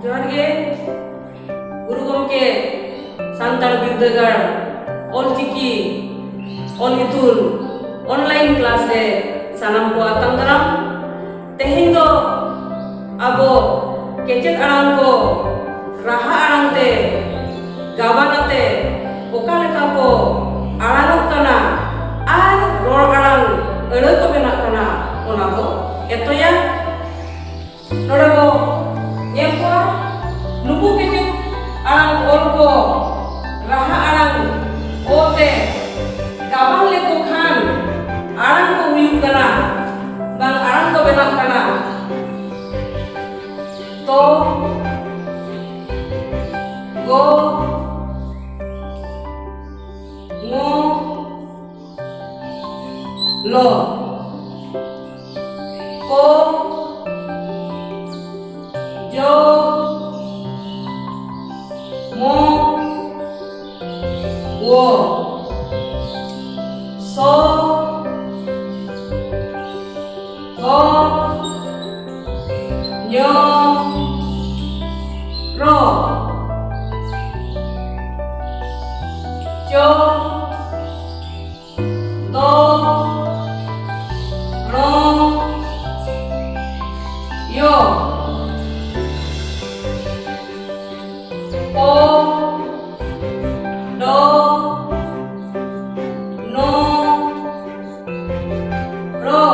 जोहार गे गुरु गमके सानताल बिरदागार ऑलचिकी all इतुन online class रे सानाम को आतंग दाराम तेहें दो आबो केचेत आड़ांग को राहा आड़ांग ते गाबानाते ओका लेका को आड़ांग कना आर रोड आड़ांग अड़ को बेना कना ओना को एतोया नोडे को एको नुबु केचेत आड़ांग ओल को राहा आड़ांग ओते गाबान लेको खान आड़ांग को हुयुग कना bang arang ko benak kana to go ngo lo ko jo mo wo so ko nyo ro cho to ro yo ko do no ro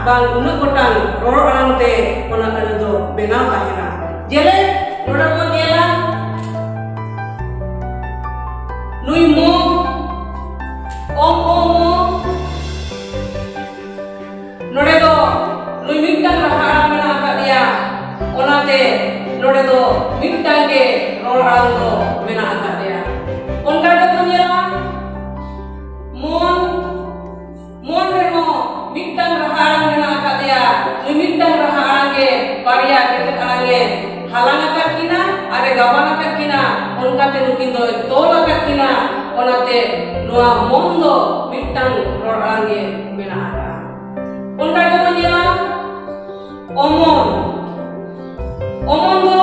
bang unang gotang ror arang te ona ada do benau tahina jele noda ko gela nui mo om mo node do nui mitang raha arang mena ka dia ona te node do mitang ke ror arang do mena ka dia onka do ko gela mon remo mitang raha arang mena ka dia nui mitang raha arang ke baria ketet arang ke halang akat kina are gaban akat kina onka te nukin do tol akat kina onate noa mondo mitang ror arang ke mena ka onka do ko gela omon do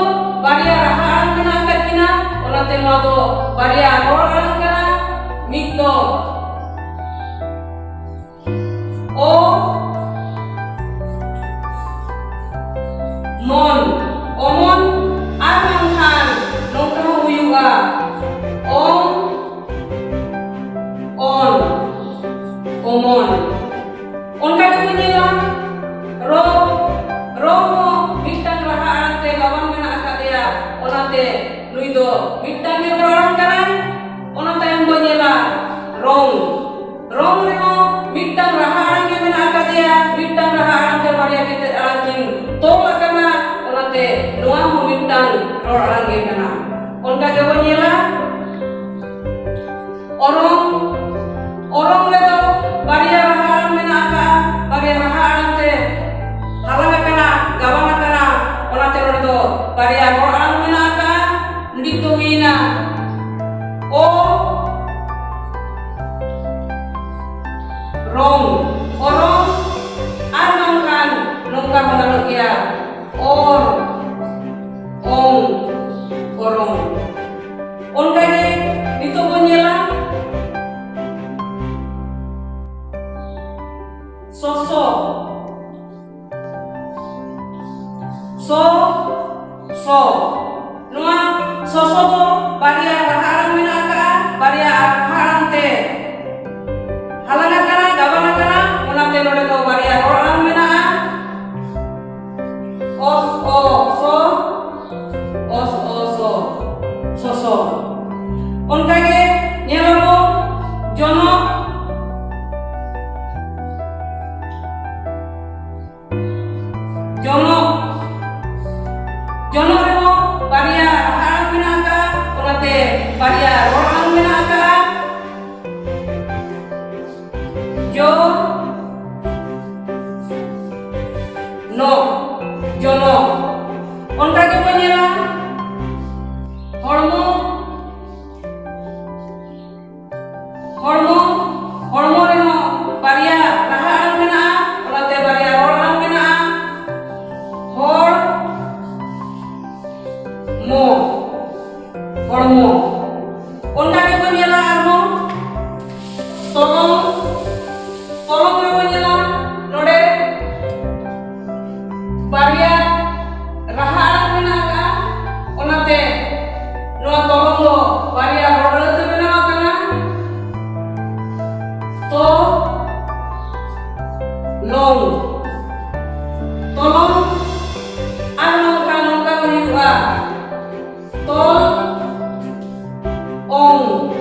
baria raha arang mena akat kina onate noa do baria ror arang kana mit do o omon amang khan nongka huyuga omon onka do gela ro mitang raha arang te gawan mena akadia onate nui do mitang ge arang kana onate ambo gela rong remo mitang raha arang ge mena akadia mitang raha arang te baria kete arang kin tol kana onate noa mo mitang ror arang ge kana onka ge gela orong le do baria raha arang mena aka baria raha arang te halang kana gawan kana onate ror do baria ror arang mena aka ndito wina o soso do barya raha alang mena ka barya raha alang te halanga kana gabana kana onate node do barya ror alang mena os o so soso onkage nyelabo jono reho barya raha alang mena ka onate barya ror alang mena ka jo no jono onkage bo nyela hormo reho barya raha alang mena onate barya ror alang mena hor hormo onkage bo nyela armo tolong re bo nyela node barya raha alang mena ka onate noa tolong do barya ror alang mena kana to long tolong ar nongka huyuga tol ong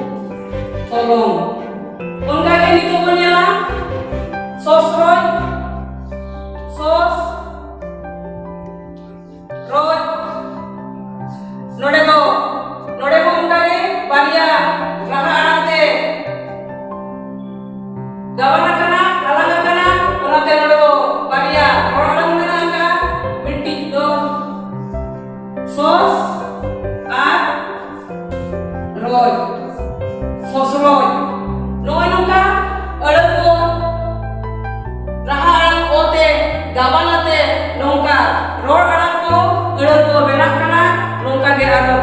tolong onkage nito bo nyela sos roy node bo onkage barya raha alang te gabana kana halanga kana onate node bo barya ror alang mena ka bintik do sos ar roy sos roy noy nongka alang bo raha alang ote gabana te nongka ror alang ko alang bo benak kana nongka ge aro